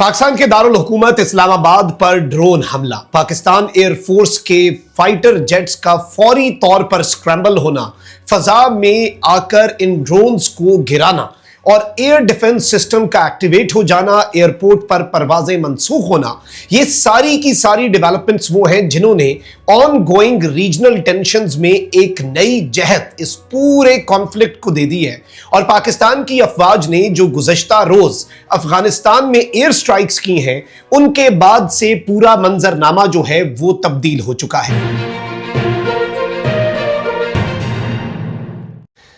पाकिस्तान के दारुल हुकूमत इस्लामाबाद पर ड्रोन हमला। पाकिस्तान एयरफोर्स के फाइटर जेट्स का फौरी तौर पर स्क्रैम्बल होना, फजा में आकर इन ड्रोन्स को गिराना और एयर डिफेंस सिस्टम का एक्टिवेट हो जाना, एयरपोर्ट पर परवाजें मंसूख होना, ये सारी की सारी डेवलपमेंट्स वो हैं जिन्होंने ऑन गोइंग रीजनल टेंशंस में एक नई जहत इस पूरे कॉन्फ्लिक्ट को दे दी है। और पाकिस्तान की अफवाज ने जो गुज़श्ता रोज अफगानिस्तान में एयर स्ट्राइक्स की हैं, उनके बाद से पूरा मंजरनामा जो है वो तब्दील हो चुका है।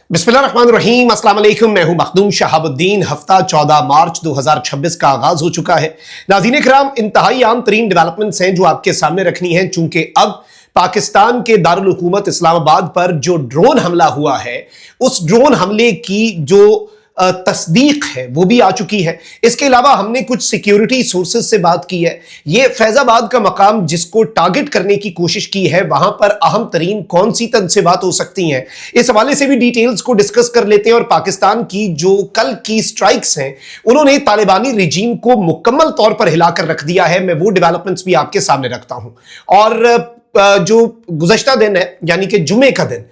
बिस्मिल्लाहिर्रहमानिर्रहीम, अस्सलाम वालेकुम। मैं हूं मखदूम शहाबुद्दीन। हफ्ता 14 मार्च 2026 का आगाज हो चुका है। नाज़रीन किराम, इंतहाई आम तरीन डेवलपमेंट्स हैं जो आपके सामने रखनी है, चूंकि अब पाकिस्तान के दारुल हुकूमत इस्लामाबाद पर जो ड्रोन हमला हुआ है, उस ड्रोन हमले की जो तस्दीक है वो भी आ चुकी है। इसके अलावा हमने कुछ सिक्योरिटी सोर्सेज से बात की है। ये फैजाबाद का मकाम जिसको टारगेट करने की कोशिश की है, वहां पर अहम तरीन कौन सी तंसीबात हो सकती हैं, इस हवाले से भी डिटेल्स को डिस्कस कर लेते हैं। और पाकिस्तान की जो कल की स्ट्राइक्स हैं, उन्होंने तालिबानी रिजीम को मुकम्मल तौर पर हिलाकर रख दिया है। मैं वो डेवलपमेंट्स भी आपके सामने रखता हूं। और जो गुज़श्ता दिन है, यानी कि जुमे का दिन,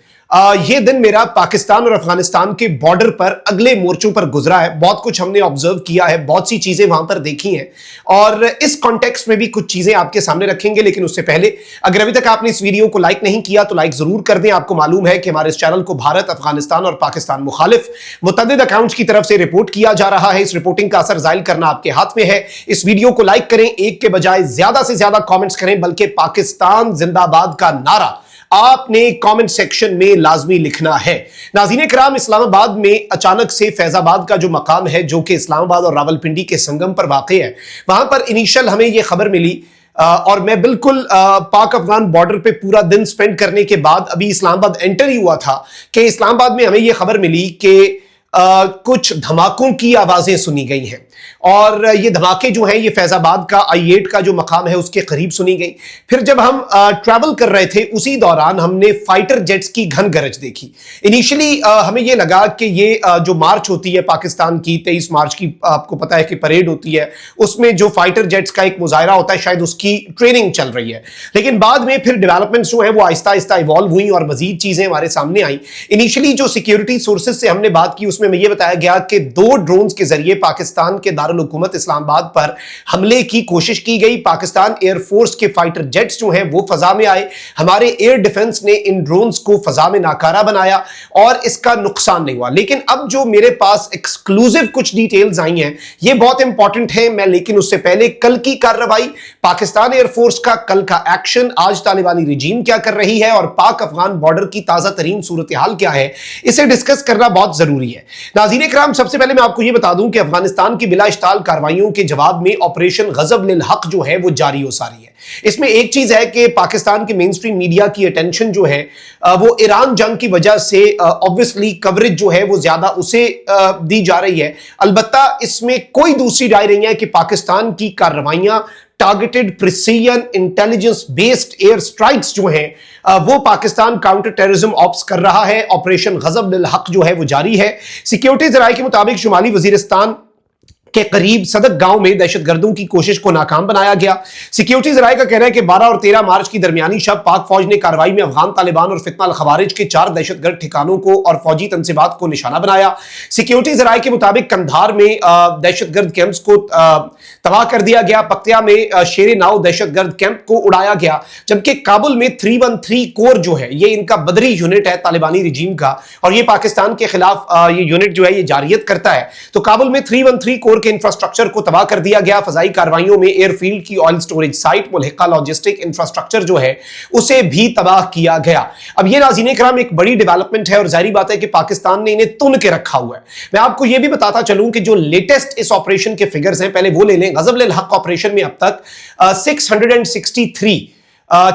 ये दिन मेरा पाकिस्तान और अफगानिस्तान के बॉर्डर पर अगले मोर्चों पर गुजरा है। बहुत कुछ हमने ऑब्जर्व किया है, बहुत सी चीजें वहां पर देखी हैं, और इस कॉन्टेक्स्ट में भी कुछ चीजें आपके सामने रखेंगे। लेकिन उससे पहले, अगर अभी तक आपने इस वीडियो को लाइक नहीं किया तो लाइक जरूर कर दें। आपको मालूम है कि हमारे इस चैनल को भारत, अफगानिस्तान और पाकिस्तान मुखालिफ मुतअद्दिद अकाउंट्स की तरफ से रिपोर्ट किया जा रहा है। इस रिपोर्टिंग का असर जाहिर करना आपके हाथ में है। इस वीडियो को लाइक करें, एक के बजाय ज्यादा से ज्यादा कॉमेंट्स करें, बल्कि पाकिस्तान जिंदाबाद का नारा आपने कमेंट सेक्शन में लाजमी लिखना है। नाज़रीन किराम, इस्लामाबाद में अचानक से फैजाबाद का जो मकाम है, जो कि इस्लामाबाद और रावलपिंडी के संगम पर वाक़ है, वहां पर इनिशियल हमें यह खबर मिली, और मैं बिल्कुल पाक अफगान बॉर्डर पे पूरा दिन स्पेंड करने के बाद अभी इस्लामाबाद एंटर ही हुआ था कि इस्लामाबाद में हमें यह खबर मिली कि कुछ धमाकों की आवाजें सुनी गई हैं। और ये धमाके जो हैं, ये फैजाबाद का I-8 का जो मकाम है उसके करीब सुनी गई। फिर जब हम ट्रैवल कर रहे थे, उसी दौरान हमने फाइटर जेट्स की घन गरज देखी। इनिशियली हमें ये लगा कि ये जो मार्च होती है पाकिस्तान की, 23 मार्च की आपको पता है कि परेड होती है, उसमें जो फाइटर जेट्स का एक मुजाहरा होता है, शायद उसकी ट्रेनिंग चल रही है। लेकिन बाद में फिर डेवलपमेंट्स जो है वो आहिस्ता आहिस्ता इवॉल्व हुई और मजीद चीजें हमारे सामने आई। इनिशियली जो सिक्योरिटी सोर्सेज से हमने बात की, उसमें ये बताया गया कि 2 ड्रोन्स के जरिए पाकिस्तान के दारुल हुकूमत इस्लामाबाद पर हमले की कोशिश की गई। पाकिस्तान एयरफोर्स के फाइटर जेट्स जो हैं वो फजा में आए। हमारे एयर डिफेंस ने इन ड्रोन्स को फजा में नाकारा बनाया और इसका नुकसान नहीं हुआ। लेकिन अब जो मेरे पास एक्सक्लूसिव कुछ डिटेल्स आई हैं, ये बहुत इंपॉर्टेंट है। मैं लेकिन उससे पहले कल की कार्रवाई, पाकिस्तान एयरफोर्स का कल का एक्शन, आज तालिबानी रिजीम क्या कर रही है और पाक अफगान बॉर्डर की ताजा तरीन सूरत हाल क्या है, इसे डिस्कस करना बहुत जरूरी है। नाज़रीन किराम, सबसे पहले मैं आपको यह बता दूं कि अफगानिस्तान की बिला इश्ताल कार्रवाइयों के जवाब में ऑपरेशन गजब लिल हक जो है वो जारी हो सारी है। इसमें एक चीज है कि पाकिस्तान के मेन स्ट्रीम मीडिया की अटेंशन जो है वो ईरान जंग की वजह से ऑब्वियसली कवरेज जो है वो ज्यादा उसे दी जा रही है। अलबत्ता इसमें कोई दूसरी राय नहीं है कि पाकिस्तान की कार्रवाइयां, targeted precision intelligence based air strikes जो हैं वो पाकिस्तान काउंटर टेररिज्म ऑप्स कर रहा है। ऑपरेशन गजब लिल हक जो है वो जारी है। सिक्योरिटी जराये के मुताबिक शुमाली वजीरिस्तान के करीब सदक गांव में दहशतगर्दों की कोशिश को नाकाम बनाया गया। सिक्योरिटी जराये का कहना है कि 12 और 13 मार्च की दरमियानी शब पाक फौज ने कार्रवाई में अफगान तालिबान और फितना अल खवारिज के 4 दहशतगर्द ठिकानों को और फौजी तंसीबात को निशाना बनाया। सिक्योरिटी जराये के मुताबिक कंधार में दहशतगर्द कैंप्स को तबाह कर दिया गया। पक्तिया में शेर नाव दहशतगर्द कैंप को उड़ाया गया। जबकि काबुल में 313 कोर जो है, ये इनका बदरी यूनिट है तालिबानी रिजीम का, और ये पाकिस्तान के खिलाफ ये यूनिट जो है ये जारियत करता है। तो काबुल में 313 कोर के इंफ्रास्ट्रक्चर को तबाह कर दिया गया। फजाई कार्रवाइयों में एयरफील्ड की ऑयल स्टोरेज साइट, मुल्हिका लॉजिस्टिक इंफ्रास्ट्रक्चर जो है उसे भी तबाह किया गया। अब ये नाज़रीन किराम एक बड़ी डेवलपमेंट है और जाहिर बात है कि पाकिस्तान ने इन्हें तुन के रखा हुआ है। मैं आपको यह भी बताता चलूं कि जो लेटेस्ट इस ऑपरेशन के फिगर्स हैं, पहले वो ले लें। गजब लिल हक ऑपरेशन में अब तक 663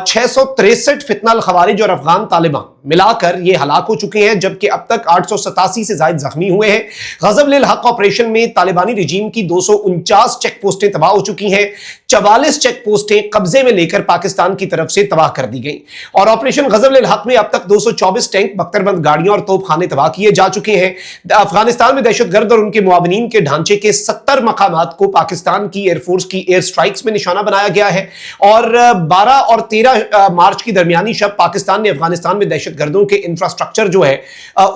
663 फितना अल खवारिज और अफगान तालिबान, मिलाकर ये हलाक हो चुके हैं, जबकि अब तक 887 से ज्यादा जख्मी हुए हैं। गजब लिल हक ऑपरेशन में तालिबानी रिजीम की 249 चेक पोस्टें तबाह हो चुकी हैं। 44 चेक पोस्टें कब्जे में लेकर पाकिस्तान की तरफ से तबाह कर दी गई और ऑपरेशन गजब लिल हक में अब तक 224 टैंक, बख्तरबंद गाड़ियां और तोपखाने तबाह किए जा चुके हैं। अफगानिस्तान में दहशतगर्द और उनके मुआविनीन के ढांचे के 70 मकामात को पाकिस्तान की एयरफोर्स की एयर स्ट्राइक्स में निशाना बनाया गया है और 12 और 13 मार्च की दरमियानी शब पाकिस्तान ने अफगानिस्तान में दहशतगर्दों के इंफ्रास्ट्रक्चर जो है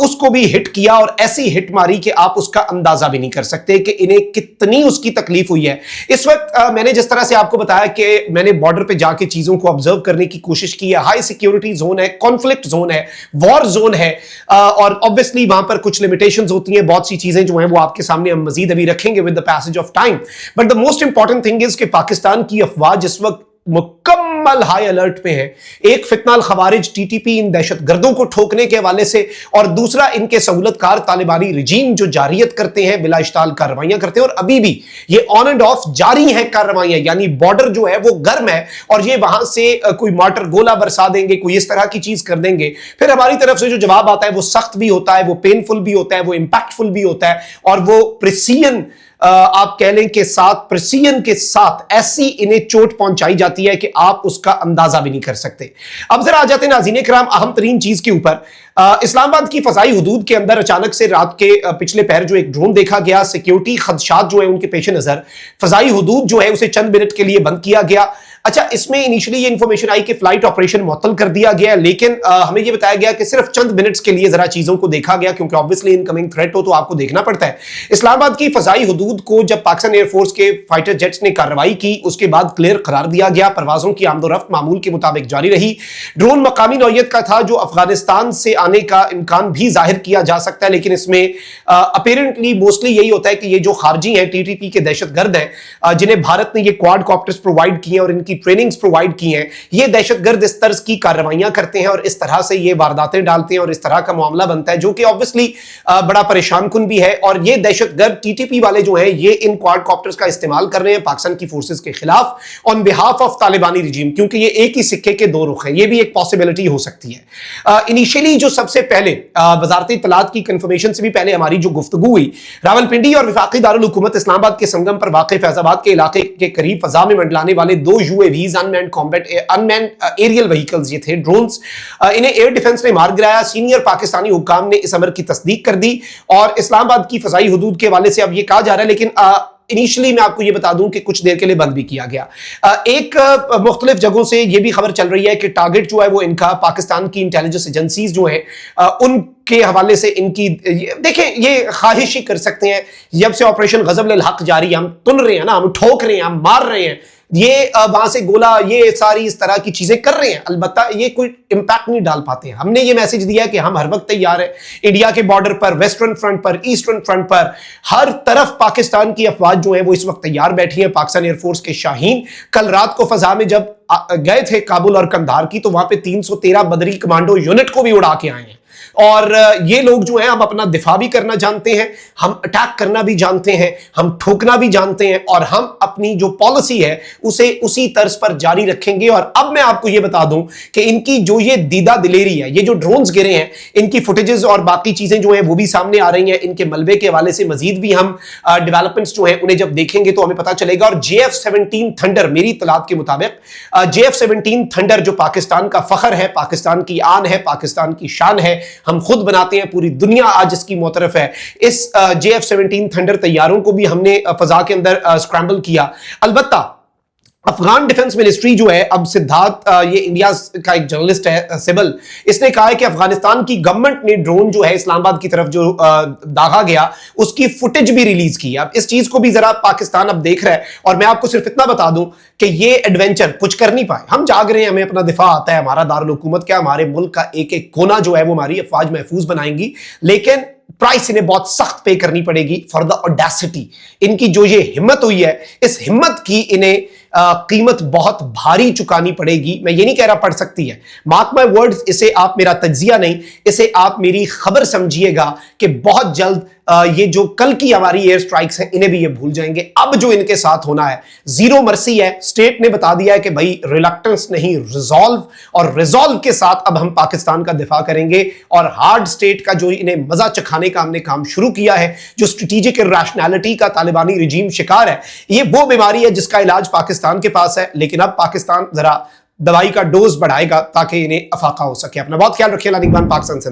उसको भी हिट किया और ऐसी हिट मारी कि आप उसका अंदाजा भी नहीं कर सकते कि इन्हें कितनी उसकी तकलीफ हुई है। इस वक्त मैंने जिस तरह से आपको बताया कि मैंने बॉर्डर पे जाके चीजों को ऑब्जर्व करने की कोशिश की है, हाई सिक्योरिटी जोन है, कॉन्फ्लिक्ट जोन है, वॉर जोन है और ऑब्वियसली वहां पर कुछ लिमिटेशंस होती हैं, बहुत सी चीजें जो हैं वो आपके सामने हम मजीद अभी रखेंगे with the passage of time. But the most important thing is कि पाकिस्तान की अफवाज इस वक्त मुकम्मल हाई अलर्ट पे है। एक फितनाल खवारिज टीटीपी इन दहशतगर्दों को ठोकने के हवाले से और दूसरा इनके सहूलतकार तालिबानी रिजीम जो जारियत करते हैं, बिला इश्ताल कार्रवाइयां करते हैं और अभी भी ये ऑन एंड ऑफ जारी है कार्रवाइयां, यानी बॉर्डर जो है वो गर्म है और ये वहां से कोई मार्टर गोला बरसा देंगे, कोई इस तरह की चीज कर देंगे, फिर हमारी तरफ से जो जवाब आता है वो सख्त भी होता है, वो पेनफुल भी होता है, वो इंपैक्टफुल भी होता है और वो प्रिसीजन आप कह लें कि प्रिसीजन के साथ ऐसी इन्हें चोट पहुंचाई जाती है कि आप उसका अंदाजा भी नहीं कर सकते। अब जरा आ जाते हैं नाज़रीन इकराम अहम तरीन चीज के ऊपर। इस्लामाबाद की फजाई हुदूद के अंदर अचानक से रात के पिछले पहर जो एक ड्रोन देखा गया, सिक्योरिटी खदशात जो है उनके पेश नजर फजाई हुदूद जो है उसे चंद मिनट के लिए बंद किया गया। अच्छा, इसमें इनिशियली ये इंफॉर्मेशन आई कि फ्लाइट ऑपरेशन मुअत्तल कर दिया गया, लेकिन हमें ये बताया गया कि सिर्फ चंद मिनट्स के लिए जरा चीजों को देखा गया, क्योंकि ऑब्वियसली इनकमिंग थ्रेट हो तो आपको देखना पड़ता है। इस्लामाबाद की फजाई हुदूद को जब पाकिस्तान एयरफोर्स के फाइटर जेट्स ने कार्रवाई की उसके बाद क्लियर करार दिया गया। परवाजों की आमदोरफ्त मामूल के मुताबिक जारी रही। ड्रोन मकामी नौयत का था जो अफगानिस्तान से आने का इम्कान भी जाहिर किया जा सकता है, लेकिन इसमें अपेरेंटली मोस्टली यही होता है कि ये जो खारजी हैं, टीटीपी के दहशतगर्द हैं जिन्हें भारत ने ये क्वाड कॉप्टर्स प्रोवाइड किए और इनकी ट्रेनिंग्स प्रोवाइड की हैं, ये दहशतगर्द इस तरह की कार्रवाइयां करते हैं और इस तरह से ये वारदातें डालते हैं और इस तरह का मामला बनता है जो कि ऑब्वियसली बड़ा परेशान कुन भी है। और ये दहशतगर्द टीटीपी वाले जो हैं ये इन क्वाड कॉप्टर्स का इस्तेमाल कर रहे हैं पाकिस्तान की फोर्सेस के खिलाफ ऑन बिहाफ ऑफ तालिबानी रिजीम, क्योंकि ये एक ही सिक्के के दो रुख हैं, ये भी एक पॉसिबिलिटी हो सकती है। इनिशियली जो सबसे पहले वजारत इत्तलात की कंफर्मेशन से भी पहले हमारी जो गुफ्तगू हुई, रावलपिंडी और वफाकी दारुल हुकूमत इस्लामाबाद के संगम पर वाक़ फैजाबाद के इलाके के करीब फजा में मंडलाने वाले 2 UAVs अनमैन्ड एरियल व्हीकल्स ये थे, ड्रोन्स, इन्हें एयर डिफेंस ने मार गिराया। सीनियर पाकिस्तानी हुक्काम ने इस अमर की तस्दीक कर दी और इस्लामाबाद की फजाई हुदूद के हवाले से अब ये कहा जा रहा है, लेकिन इनिशियली मैं आपको ये बता दूं कि कुछ देर के लिए बंद भी किया गया। एक मुख्तलिफ जगहों से ये भी खबर चल रही है कि टारगेट जो है वो इनका पाकिस्तान की इंटेलिजेंस एजेंसीज जो है उनके हवाले से इनकी, देखें ये ख्वाहिश ही कर सकते हैं, जब से ऑपरेशन गजब लिल हक जारी, हम तुन रहे हैं ना, हम ठोक रहे हैं, हम मार रहे हैं, ये वहां से गोला, ये सारी इस तरह की चीजें कर रहे हैं, अलबत्ता ये कोई इंपैक्ट नहीं डाल पाते हैं। हमने ये मैसेज दिया कि हम हर वक्त तैयार हैं, इंडिया के बॉर्डर पर, वेस्टर्न फ्रंट पर, ईस्टर्न फ्रंट पर, हर तरफ पाकिस्तान की अफवाज जो है वो इस वक्त तैयार बैठी है। पाकिस्तान एयरफोर्स के शाहीन कल रात को फजा में जब गए थे काबुल और कंधार की, तो वहां पे 313 बदरी कमांडो यूनिट को भी उड़ा के आए हैं। और ये लोग जो हैं हम अपना दिफा भी करना जानते हैं, हम अटैक करना भी जानते हैं, हम ठोकना भी जानते हैं और हम अपनी जो पॉलिसी है उसे उसी तर्ज पर जारी रखेंगे। और अब मैं आपको ये बता दूं कि इनकी जो ये दीदा दिलेरी है, ये जो ड्रोन्स गिरे हैं, इनकी फुटेजेस और बाकी चीजें जो हैं वो भी सामने आ रही हैं। इनके मलबे के हवाले से मजीद भी हम डेवलपमेंट्स जो हैं उन्हें जब देखेंगे तो हमें पता चलेगा। और JF-17 थंडर, मेरी इत्तलात के मुताबिक JF-17 थंडर जो पाकिस्तान का फख्र है, पाकिस्तान की आन है, पाकिस्तान की शान है, हम खुद बनाते हैं, पूरी दुनिया आज इसकी मोतरफ है। इस JF-17 थंडर तैयारों को भी हमने फजा के अंदर स्क्रैम्बल किया। अलबत्ता अफगान डिफेंस मिनिस्ट्री जो है, अब सिद्धार्थ ये इंडिया का एक जर्नलिस्ट है सिबल, इसने कहा है कि अफगानिस्तान की गवर्नमेंट ने ड्रोन जो है इस्लामाबाद की तरफ जो दागा गया उसकी फुटेज भी रिलीज की। अब इस चीज को भी जरा पाकिस्तान अब देख रहा है और मैं आपको सिर्फ इतना बता दूं कि ये एडवेंचर कुछ कर नहीं पाए। हम जाग रहे हैं, हमें अपना दिफा आता है, हमारा दारुल हुकूमत क्या, हमारे मुल्क का एक एक कोना जो है वो हमारी अफवाज महफूज बनाएंगी, लेकिन प्राइस इन्हें बहुत सख्त पे करनी पड़ेगी फॉर द ऑडेसिटी। इनकी जो ये हिम्मत हुई है, इस हिम्मत की इन्हें कीमत बहुत भारी चुकानी पड़ेगी। मैं ये नहीं कह रहा पड़ सकती है, मार्क माय वर्ड्स, इसे आप मेरा तज्जिया नहीं, इसे आप मेरी खबर समझिएगा कि बहुत जल्द ये जो कल की हमारी एयर स्ट्राइक्स हैं इन्हें भी ये भूल जाएंगे। अब जो इनके साथ होना है जीरो मर्सी है। स्टेट ने बता दिया है कि भाई रिलक्टेंस नहीं, रिजॉल्व, और रिजॉल्व के साथ अब हम पाकिस्तान का दिफा करेंगे। और हार्ड स्टेट का जो इन्हें मजा चखाने का हमने काम शुरू किया है, जो स्ट्रेटेजिक रैशनैलिटी का तालिबानी रिजीम शिकार है, ये वो बीमारी है जिसका इलाज पाकिस्तान के पास है। लेकिन अब पाकिस्तान जरा दवाई का डोज बढ़ाएगा ताकि इन्हें अफाका हो सके। अपना बहुत ख्याल रखिए। लानिकबान पाकिस्तान से।